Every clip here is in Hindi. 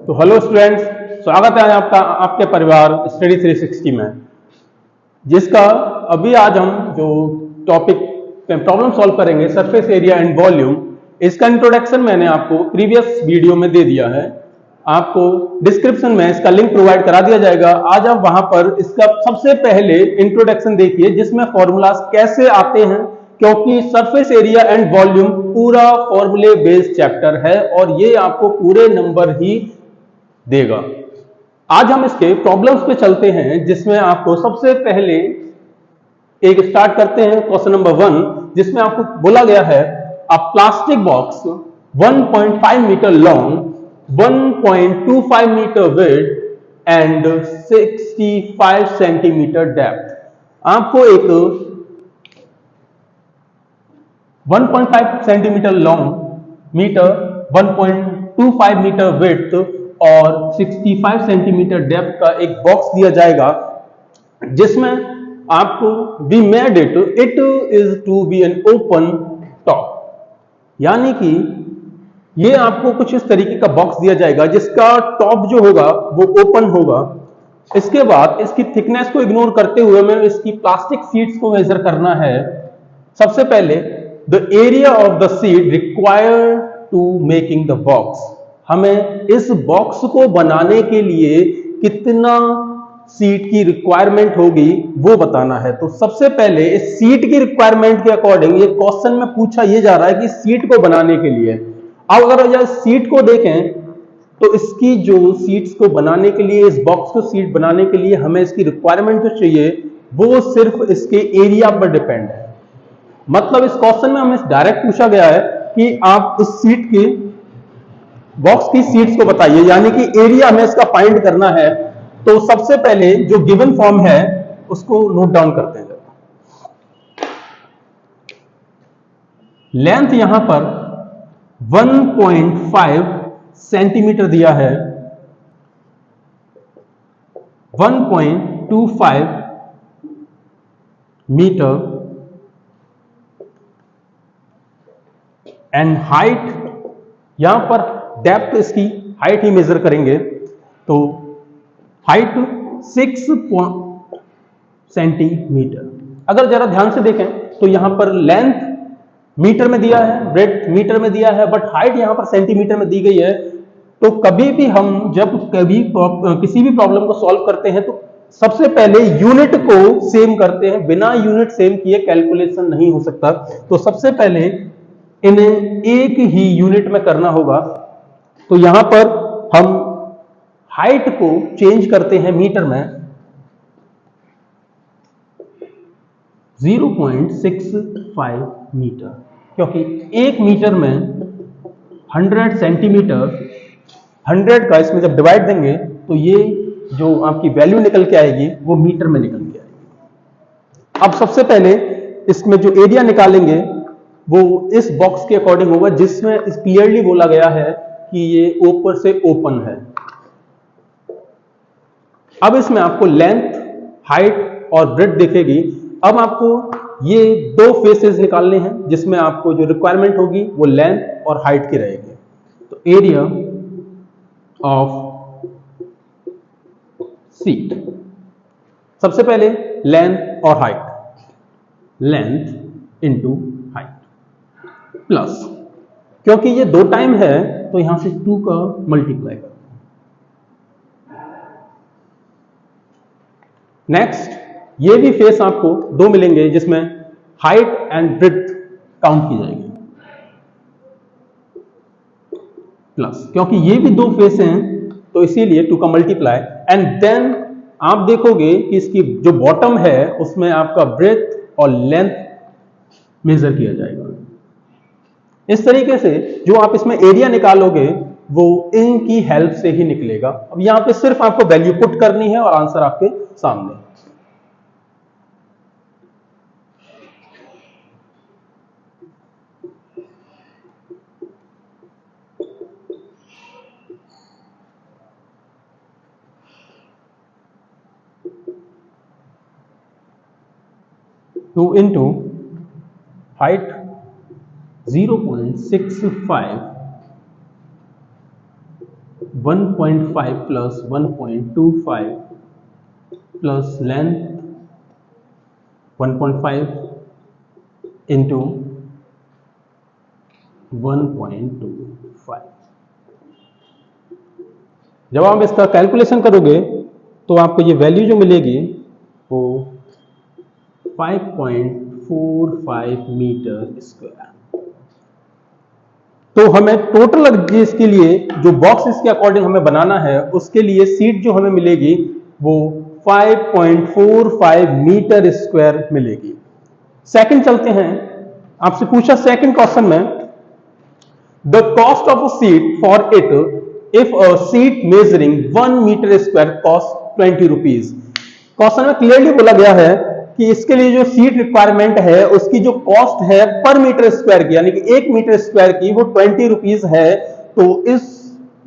तो हेलो स्टूडेंट्स, स्वागत है आपका आपके परिवार स्टडी 360 में, जिसका अभी आज हम जो टॉपिक प्रॉब्लम सॉल्व करेंगे सरफेस एरिया एंड वॉल्यूम। इसका इंट्रोडक्शन मैंने आपको प्रीवियस वीडियो में दे दिया है। आपको डिस्क्रिप्शन में इसका लिंक प्रोवाइड करा दिया जाएगा। आज आप वहां पर इसका सबसे पहले इंट्रोडक्शन देखिए, जिसमें फॉर्मूलाज कैसे आते हैं, क्योंकि सरफेस एरिया एंड वॉल्यूम पूरा फॉर्मूले बेस्ड चैप्टर है और ये आपको पूरे नंबर ही देगा। आज हम इसके प्रॉब्लम्स पे चलते हैं, जिसमें आपको सबसे पहले एक स्टार्ट करते हैं क्वेश्चन नंबर 1, जिसमें आपको बोला गया है a plastic box 1.5 metre long, 1.25 metre width and 65 centimetre depth. आपको एक 1.5 centimetre long metre, 1.25 metre width और 65 सेंटीमीटर डेप्थ का एक बॉक्स दिया जाएगा, जिसमें आपको we made it is to be an open top, यानी कि ये आपको कुछ इस तरीके का बॉक्स दिया जाएगा जिसका टॉप जो होगा वो ओपन होगा। इसके बाद इसकी थिकनेस को इग्नोर करते हुए हमें इसकी प्लास्टिक शीट्स को मेजर करना है। सबसे पहले the area of the sheet required to making the box, हमें इस बॉक्स को बनाने के लिए कितना सीट की रिक्वायरमेंट होगी वो बताना है। तो सबसे पहले इस सीट की रिक्वायरमेंट के अकॉर्डिंग ये क्वेश्चन में पूछा ये जा रहा है कि सीट को बनाने के लिए, अब अगर यह सीट को देखें तो इसकी जो सीट्स को बनाने के लिए, इस बॉक्स को सीट बनाने के लिए हमें इसकी रिक्वायरमेंट जो चाहिए वो सिर्फ इसके एरिया पर डिपेंड है। मतलब इस क्वेश्चन में हमें डायरेक्ट पूछा गया है कि आप इस सीट की बॉक्स की सीट्स को बताइए, यानी कि एरिया हमें इसका फाइंड करना है। तो सबसे पहले जो गिवन फॉर्म है उसको नोट डाउन करते हैं। लेंथ यहां पर 1.5 सेंटीमीटर दिया है, 1.25 मीटर एंड हाइट, यहां पर डेप्थ इसकी हाइट ही मेजर करेंगे, तो हाइट 6 सेंटीमीटर। अगर जरा ध्यान से देखें तो यहां पर लेंथ मीटर में दिया है, ब्रेड्थ मीटर में दिया है, बट हाइट यहां पर सेंटीमीटर में दी गई है। तो कभी भी हम जब किसी भी प्रॉब्लम को सॉल्व करते हैं तो सबसे पहले यूनिट को सेम करते हैं, बिना यूनिट सेम किए कैलकुलेशन नहीं हो सकता। तो सबसे पहले इन्हें एक ही यूनिट में करना होगा। तो यहां पर हम हाइट को चेंज करते हैं मीटर में, 0.65 मीटर, क्योंकि एक मीटर में 100 सेंटीमीटर, 100 का इसमें जब डिवाइड देंगे तो ये जो आपकी वैल्यू निकल के आएगी वो मीटर में निकल के आएगी। अब सबसे पहले इसमें जो एरिया निकालेंगे वो इस बॉक्स के अकॉर्डिंग होगा, जिसमें क्लियरली बोला गया है कि ये ऊपर से ओपन है। अब इसमें आपको लेंथ, हाइट और ब्रेड्थ दिखेगी। अब आपको ये दो फेसेस निकालने हैं, जिसमें आपको जो रिक्वायरमेंट होगी वो लेंथ और हाइट की रहेगी। तो एरिया ऑफ सीट, सबसे पहले लेंथ और height, length into height plus, क्योंकि ये दो टाइम है तो यहां से 2 का मल्टीप्लाई कर। नेक्स्ट, ये भी फेस आपको दो मिलेंगे जिसमें हाइट एंड ब्रेड्थ काउंट की जाएगी, प्लस, क्योंकि ये भी दो फेस हैं तो इसीलिए 2 का मल्टीप्लाई। एंड देन आप देखोगे कि इसकी जो बॉटम है उसमें आपका ब्रेड्थ और लेंथ मेजर किया जाएगा। इस तरीके से जो आप इसमें एरिया निकालोगे वो इनकी हेल्प से ही निकलेगा। अब यहां पे सिर्फ आपको वैल्यू पुट करनी है और आंसर आपके सामने। Two into height 0.65 1.5 plus 1.25 plus length 1.5 into 1.25। जब आप इसका कैलकुलेशन करोगे तो आपको ये वैल्यू जो मिलेगी वो 5.45 मीटर स्क्वायर। तो हमें टोटल इसके लिए जो बॉक्स इसके अकॉर्डिंग हमें बनाना है उसके लिए सीट जो हमें मिलेगी वो 5.45 मीटर स्क्वायर मिलेगी। सेकंड चलते हैं, आपसे पूछा सेकंड क्वेश्चन में the cost of a sheet for it if a sheet measuring 1 metre square cost 20 rupees. Question में क्लियरली बोला गया है कि इसके लिए जो सीट रिक्वायरमेंट है उसकी जो कॉस्ट है पर मीटर स्क्वायर की, यानी कि 1 मीटर स्क्वायर की, वो 20 रुपीज है। तो इस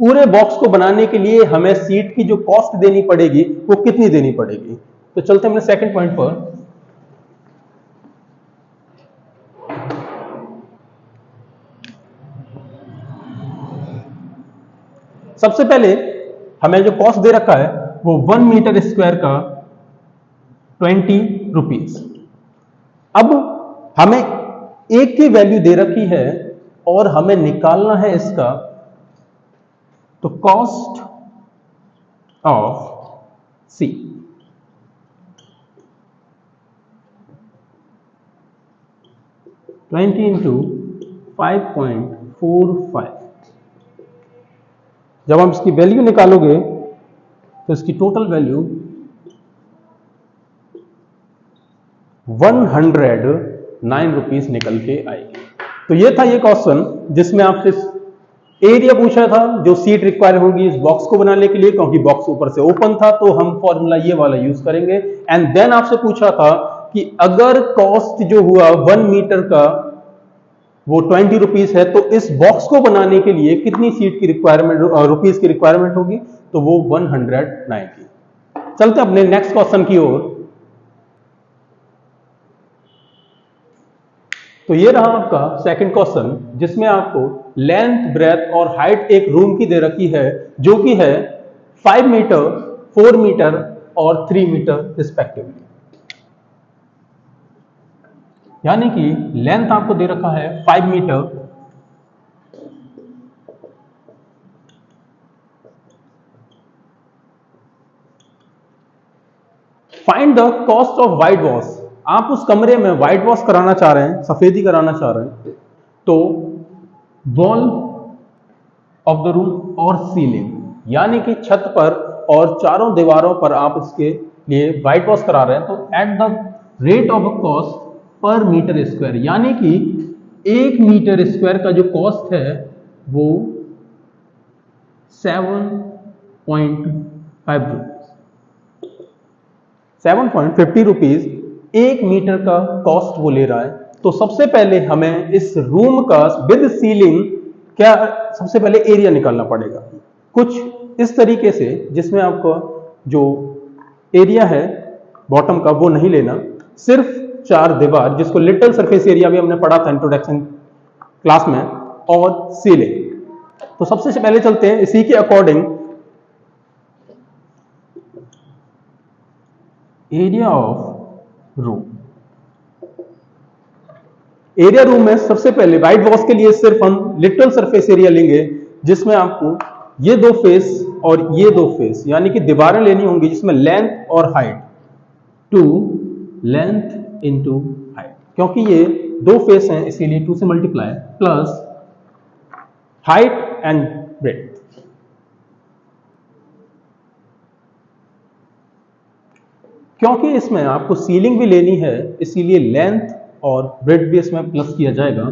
पूरे बॉक्स को बनाने के लिए हमें सीट की जो कॉस्ट देनी पड़ेगी वो कितनी देनी पड़ेगी। तो चलते हैं अपने सेकंड पॉइंट पर। सबसे पहले हमें जो कॉस्ट दे रखा है वो 1 मीटर स्क्वायर का 20 रुपीज। अब हमें एक की वैल्यू दे रखी है और हमें निकालना है इसका, तो cost of C twenty into 5.45। जब हम इसकी वैल्यू निकालोगे तो इसकी टोटल वैल्यू 109 रुपीज निकल के आएगी। तो ये था ये क्वेश्चन जिसमें आपसे एरिया पूछा था जो सीट रिक्वायर होगी इस बॉक्स को बनाने के लिए, क्योंकि बॉक्स ऊपर से ओपन था तो हम फॉर्मूला ये वाला यूज करेंगे। एंड देन आपसे पूछा था कि अगर कॉस्ट जो हुआ 1 मीटर का वो 20 रुपीज है तो इस बॉक्स को बनाने के लिए कितनी सीट की रिक्वायरमेंट रुपीज की रिक्वायरमेंट होगी, तो वो 109 की। चलते अपने नेक्स्ट क्वेश्चन की ओर। तो ये रहा आपका सेकंड क्वेश्चन जिसमें आपको लेंथ, ब्रेथ और हाइट एक रूम की दे रखी है जो कि है 5 मीटर, 4 मीटर और 3 मीटर रिस्पेक्टिवली। यानी कि लेंथ आपको दे रखा है 5 metre, find the cost of white wash. आप उस कमरे में व्हाइट वॉश कराना चाह रहे हैं, सफेदी कराना चाह रहे हैं, तो वॉल ऑफ द रूम और सीलिंग, यानी कि छत पर और चारों दीवारों पर आप इसके लिए व्हाइट वॉश करा रहे हैं, तो at the rate of a cost per metre square, यानी कि 1 मीटर स्क्वायर का जो कॉस्ट है वो 7.5 रुपीज, 7.50 रुपीज 1 मीटर का कॉस्ट वो ले रहा है। तो सबसे पहले हमें इस रूम का विद सीलिंग क्या सबसे पहले एरिया निकालना पड़ेगा, कुछ इस तरीके से जिसमें आपको जो एरिया है बॉटम का वो नहीं लेना, सिर्फ 4 दीवार जिसको लिटिल सरफेस एरिया भी हमने पढ़ा था इंट्रोडक्शन क्लास में, और सीलिंग। तो सबसे पहले चलते हैं इसी के according area of room. Area room में सबसे पहले व्हाइट वॉश के लिए सिर्फ हम लिटिल सरफेस एरिया लेंगे जिसमें आपको ये 2 फेस और ये 2 फेस यानी कि दीवारें लेनी होंगी जिसमें लेंथ और हाइट, 2 लेंथ इंटू हाइट, क्योंकि ये 2 फेस हैं इसीलिए 2 से multiply, plus height and breadth. क्योंकि इसमें आपको सीलिंग भी लेनी है इसीलिए लेंथ और ब्रेथ भी इसमें प्लस किया जाएगा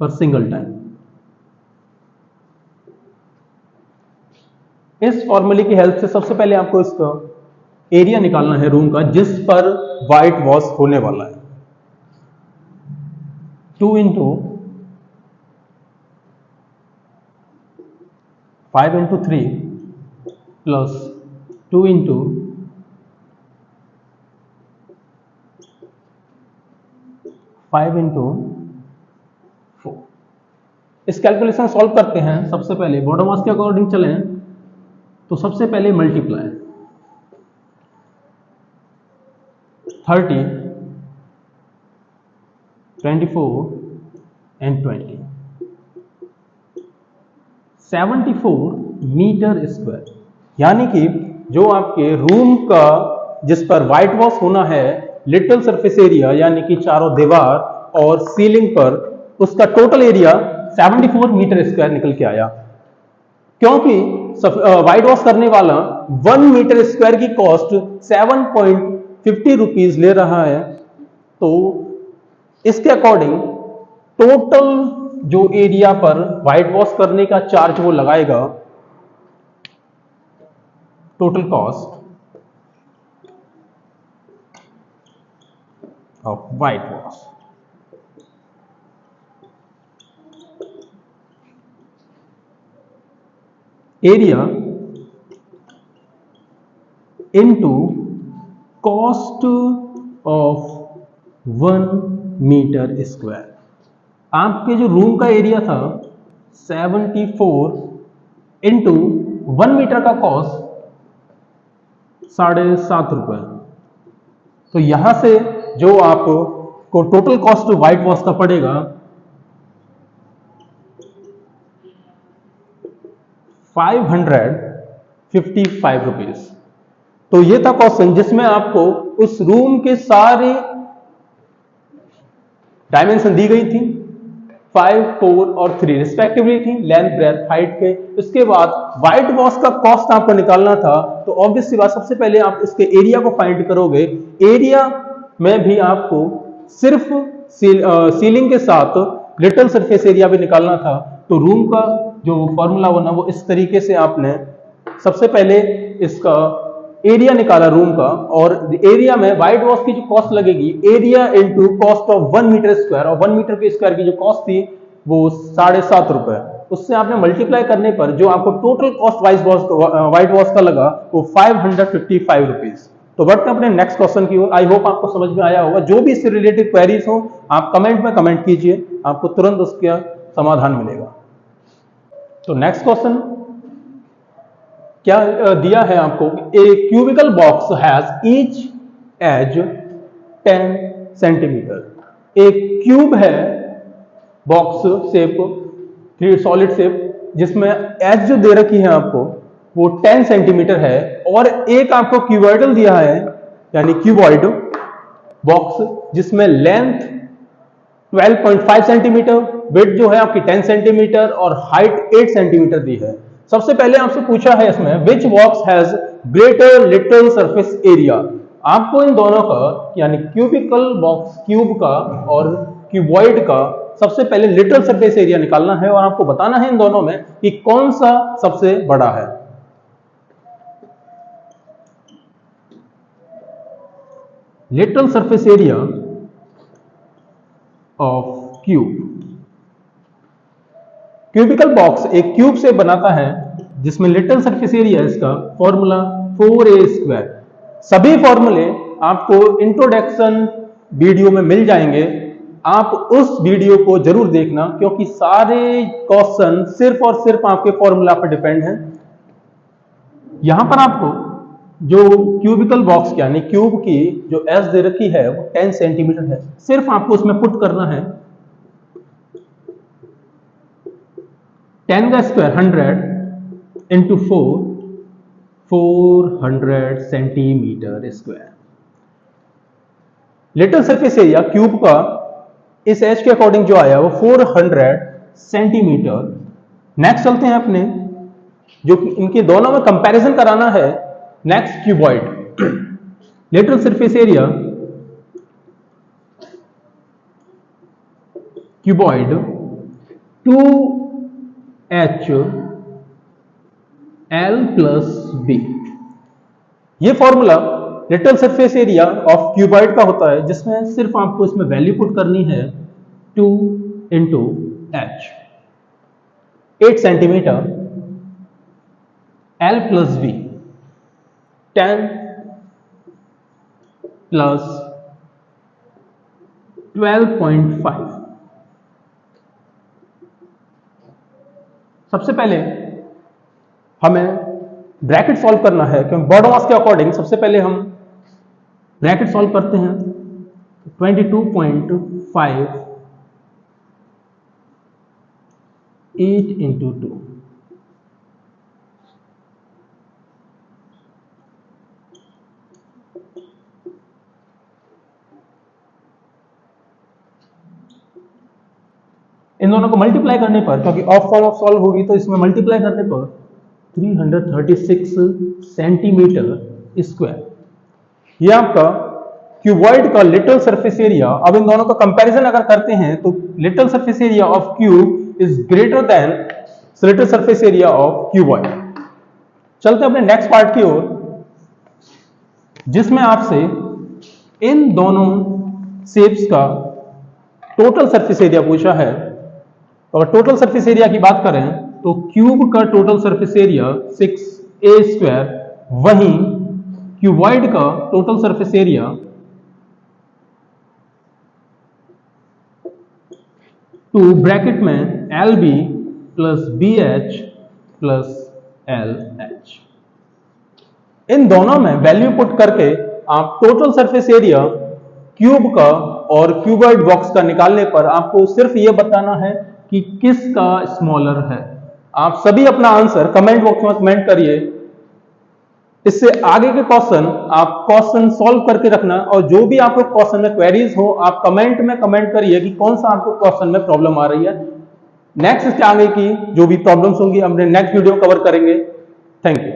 पर सिंगल टाइम। इस फॉर्मूले की हेल्प से सबसे पहले आपको इसका एरिया निकालना है रूम का जिस पर व्हाइट वॉश होने वाला है। 2 into 5 into 3 plus 2 into 5 into 4। इस कैलकुलेशन सॉल्व करते हैं। सबसे पहले बॉटम वॉश के अकॉर्डिंग चलें तो सबसे पहले मल्टीप्लाई 30, 24 एंड 20, 74 मीटर स्क्वायर, यानी कि जो आपके रूम का जिस पर व्हाइट वॉश होना है, लिटल सरफेस एरिया यानी कि चारों दीवार और सीलिंग पर, उसका टोटल एरिया 74 मीटर स्क्वायर निकल के आया। क्योंकि व्हाइट वॉश करने वाला 1 मीटर स्क्वायर की कॉस्ट 7.50 रुपीज ले रहा है, तो इसके अकॉर्डिंग टोटल जो एरिया पर व्हाइट वॉश करने का चार्ज वो लगाएगा, total cost of white wash area into cost of 1 metre square. आपके जो रूम का एरिया था 74 इंटू 1 मीटर का कॉस्ट 7.5 रुपए। तो यहां से जो आपको टोटल कॉस्ट व्हाइट वॉश का पड़ेगा 555 रुपीज। तो ये था क्वेश्चन जिसमें आपको उस रूम के सारे डायमेंशन दी गई थी, 5, 4 और 3 रिस्पेक्टिवली थी, लेंथ, ब्रेथ, हाइट के। इसके बाद व्हाइट वॉश का कॉस्ट आपको निकालना था, तो ऑब्वियस सी बात, सबसे पहले आप इसके एरिया को फाइंड करोगे। एरिया में भी आपको सिर्फ सीलिंग के साथ लिटल सरफेस एरिया भी निकालना था। तो रूम का जो फॉर्मूला बना वो इस तरीके से आपने सबसे पहले इसका एरिया निकाला रूम का, और एरिया में व्हाइट वॉश की जो कॉस्ट लगेगी, area into cost of 1 metre square, और 1 मीटर के स्क्वायर की जो कॉस्ट थी वो 7.5 रुपए, उससे आपने मल्टीप्लाई करने पर जो आपको टोटल कॉस्ट व्हाइट वॉश का लगा वो 555 रुपीज। तो बढ़ते हैं अपने नेक्स्ट क्वेश्चन की ओर। आई होप आपको समझ में आया होगा। जो भी इससे रिलेटेड क्वेरीज हो आप कमेंट में कमेंट कीजिए, आपको तुरंत उसका समाधान मिलेगा। तो नेक्स्ट क्वेश्चन क्या दिया है आपको, a cubical box has each edge 10 centimetre. एक क्यूब है, बॉक्स शेप, सॉलिड शेप, जिसमें एज जो दे रखी है आपको वो 10 सेंटीमीटर है, और एक आपको क्यूबॉइडल दिया है यानी क्यूबॉइड बॉक्स जिसमें लेंथ 12.5 सेंटीमीटर, विड्थ जो है आपकी 10 सेंटीमीटर और हाइट 8 सेंटीमीटर दी है। सबसे पहले आपसे पूछा है इसमें which box has greater little surface area. आपको इन दोनों का यानी क्यूबिकल बॉक्स क्यूब का और क्यूबॉइड का सबसे पहले लिटल सरफेस एरिया निकालना है, और आपको बताना है इन दोनों में कि कौन सा सबसे बड़ा है। Little surface area of cube. Cubical box एक क्यूब से बनाता है जिसमें लिटल सरफेस एरिया, इसका फॉर्मूला 4a²। सभी फॉर्मूले आपको इंट्रोडक्शन वीडियो में मिल जाएंगे, आप उस वीडियो को जरूर देखना, क्योंकि सारे क्वेश्चन सिर्फ और सिर्फ आपके फॉर्मूला पर डिपेंड है। यहां पर आपको जो क्यूबिकल बॉक्स यानी क्यूब की जो एज दे रखी है वो 10 सेंटीमीटर है, सिर्फ आपको उसमें पुट करना है 10 का square 100 into 400 centimetre square. Little surface area cube का इस एज के अकॉर्डिंग जो आया वो 400 सेंटीमीटर। नेक्स्ट चलते हैं अपने, जो कि इनके दोनों में कंपैरिजन कराना है। Next cuboid, lateral surface area cuboid 2H L plus B. ये formula lateral surface area of cuboid का होता है, जिसमें सिर्फ आपको इसमें वैल्यू पुट करनी है 2 into H, 8 centimetre, L plus B 10 plus 12.5। सबसे पहले हमें ब्रैकेट सॉल्व करना है, क्योंकि बॉर्ड मास के अकॉर्डिंग सबसे पहले हम ब्रैकेट सॉल्व करते हैं। 22.5 8 into 2, इन दोनों को मल्टीप्लाई करने पर, क्योंकि ऑफ सॉल्व होगी तो इसमें मल्टीप्लाई करने पर 336 सेंटीमीटर स्क्वायर, ये आपका क्यूबॉइड का लिटल सरफेस एरिया। अब इन दोनों का कंपैरिजन अगर करते हैं तो little surface area of cube is greater than little surface area of cuboid. चलते हैं अपने नेक्स्ट पार्ट की ओर, जिसमें आपसे इन दोनों शेप्स का टोटल सरफेस एरिया पूछा है। तो अगर टोटल सरफेस एरिया की बात करें तो क्यूब का टोटल सरफेस एरिया 6a², वहीं क्यूबॉइड का टोटल सरफेस एरिया 2 ब्रैकेट में LB + BH + LH। इन दोनों में वैल्यू पुट करके आप टोटल सरफेस एरिया क्यूब का और क्यूबॉइड बॉक्स का निकालने पर आपको सिर्फ ये बताना है कि किसका स्मॉलर है। आप सभी अपना आंसर कमेंट बॉक्स में कमेंट करिए। इससे आगे के क्वेश्चन आप क्वेश्चन सॉल्व करके रखना, और जो भी आपको क्वेश्चन में क्वेरीज हो आप कमेंट में कमेंट करिए कि कौन सा आपको क्वेश्चन में प्रॉब्लम आ रही है। नेक्स्ट आगे की जो भी प्रॉब्लम्स होंगी हमने नेक्स्ट वीडियो कवर करेंगे। Thank you.